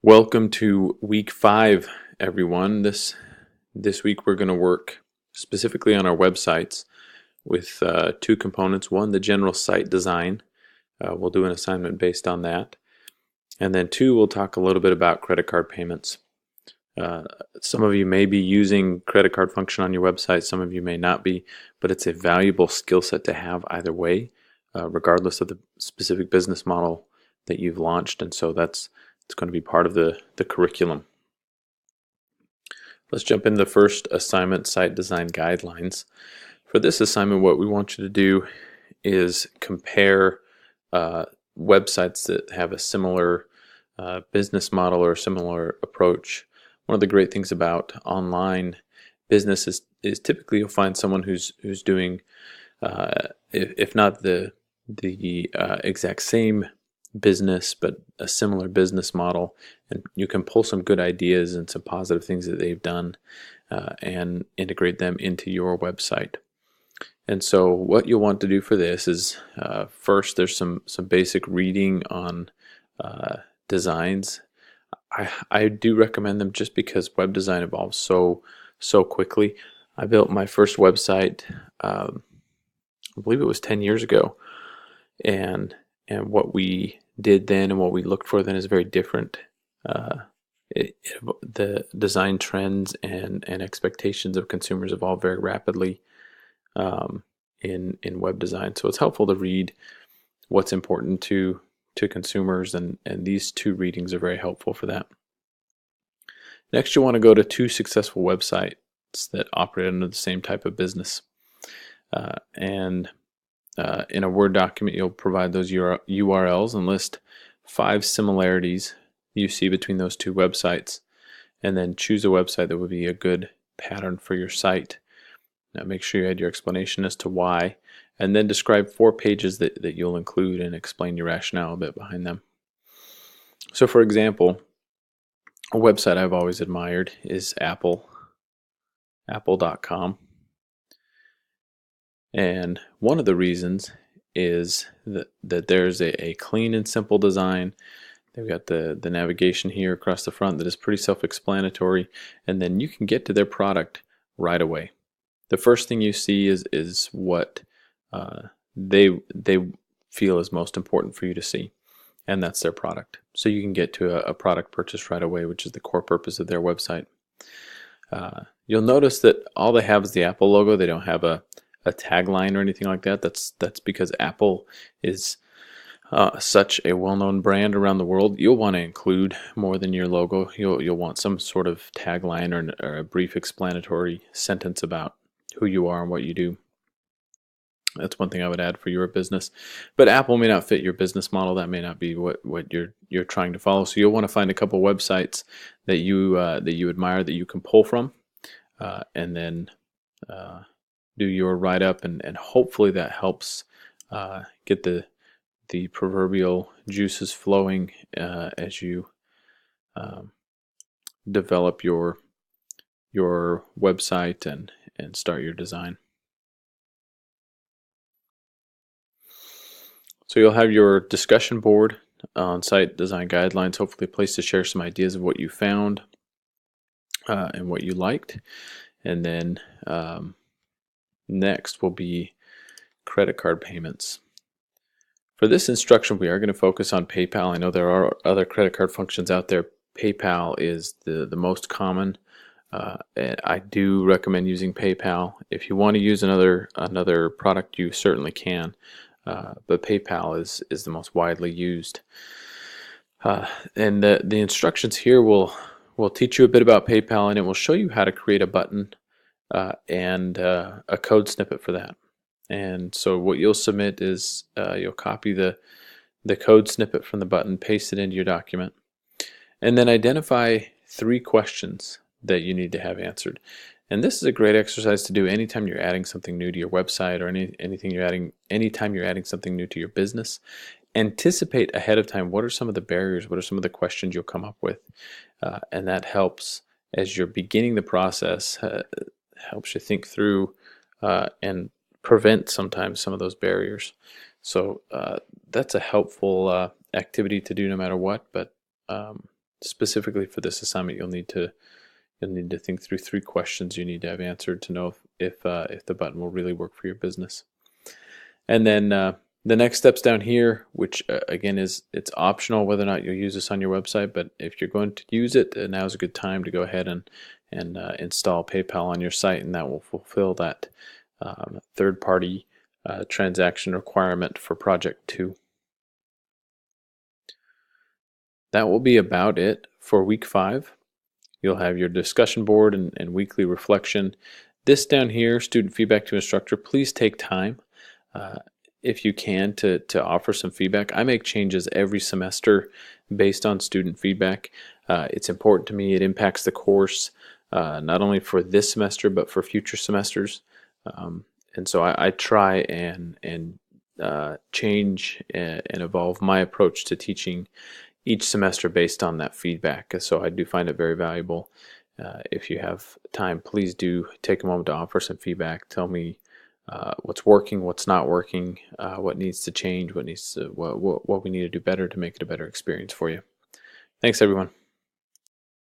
Welcome to week 5, everyone. This week we're going to work specifically on our websites with two components. One, the general site design. We'll do an assignment based on that. And then two, we'll talk a little bit about credit card payments. Some of you may be using credit card function on your website. Some of you may not be, but it's a valuable skill set to have either way, regardless of the specific business model that you've launched. And so it's going to be part of the curriculum. Let's jump into the first assignment, site design guidelines. For this assignment, what we want you to do is compare websites that have a similar business model or similar approach. One of the great things about online business is typically you'll find someone who's doing, if not the exact same business, but a similar business model, and you can pull some good ideas and some positive things that they've done and integrate them into your website. And so what you'll want to do for this is first there's some basic reading on designs. I do recommend them just because web design evolves so quickly. I built my first website, I believe it was 10 years ago, and what we did then and what we looked for then is very different. The design trends and expectations of consumers evolve very rapidly in web design. So it's helpful to read what's important to consumers, and these two readings are very helpful for that. Next, you want to go to two successful websites that operate under the same type of business. In a Word document, you'll provide those URLs and list 5 similarities you see between those two websites, and then choose a website that would be a good pattern for your site. Now make sure you add your explanation as to why, and then describe 4 pages that you'll include and explain your rationale a bit behind them. So for example, a website I've always admired is apple.com. And one of the reasons is that there's a clean and simple design. They've got the navigation here across the front that is pretty self-explanatory, and then you can get to their product right away. The first thing you see is what they feel is most important for you to see, and that's their product. So you can get to a product purchase right away, which is the core purpose of their website. You'll notice that all they have is the Apple logo. They don't have a tagline or anything like that. That's because Apple is such a well-known brand around the world. You'll want to include more than your logo. You'll want some sort of tagline or a brief explanatory sentence about who you are and what you do. That's one thing I would add for your business. But Apple may not fit your business model. That may not be what you're trying to follow. So you'll want to find a couple websites that you admire that you can pull from, and then do your write-up, and hopefully that helps get the proverbial juices flowing as you develop your website and start your design. So you'll have your discussion board on site design guidelines, hopefully a place to share some ideas of what you found and what you liked. And then next will be credit card payments. For this instruction, we are going to focus on PayPal. I know there are other credit card functions out there. PayPal is the most common. I do recommend using PayPal. If you want to use another product, you certainly can. But PayPal is the most widely used. And the instructions here will teach you a bit about PayPal, and it will show you how to create a button and a code snippet for that. And so what you'll submit is you'll copy the code snippet from the button, paste it into your document, and then identify 3 questions that you need to have answered. And this is a great exercise to do anytime you're adding something new to your website, or anytime you're adding something new to your business. Anticipate ahead of time what are some of the barriers, what are some of the questions you'll come up with, and that helps as you're beginning the process. Helps you think through and prevent sometimes some of those barriers. So that's a helpful activity to do no matter what, but specifically for this assignment, you'll need to think through 3 questions you need to have answered to know if the button will really work for your business. And then the next steps down here, which again it's optional whether or not you'll use this on your website, but if you're going to use it, now is a good time to go ahead and install PayPal on your site, and that will fulfill that third-party transaction requirement for Project 2. That will be about it for week 5. You'll have your discussion board and weekly reflection. This down here, student feedback to instructor, please take time if you can to offer some feedback. I make changes every semester based on student feedback. It's important to me. It impacts the course not only for this semester but for future semesters. And so I try and change and evolve my approach to teaching each semester based on that feedback. So I do find it very valuable. If you have time, please do take a moment to offer some feedback. Tell me what's working, what's not working, what needs to change, what we need to do better to make it a better experience for you. Thanks, everyone.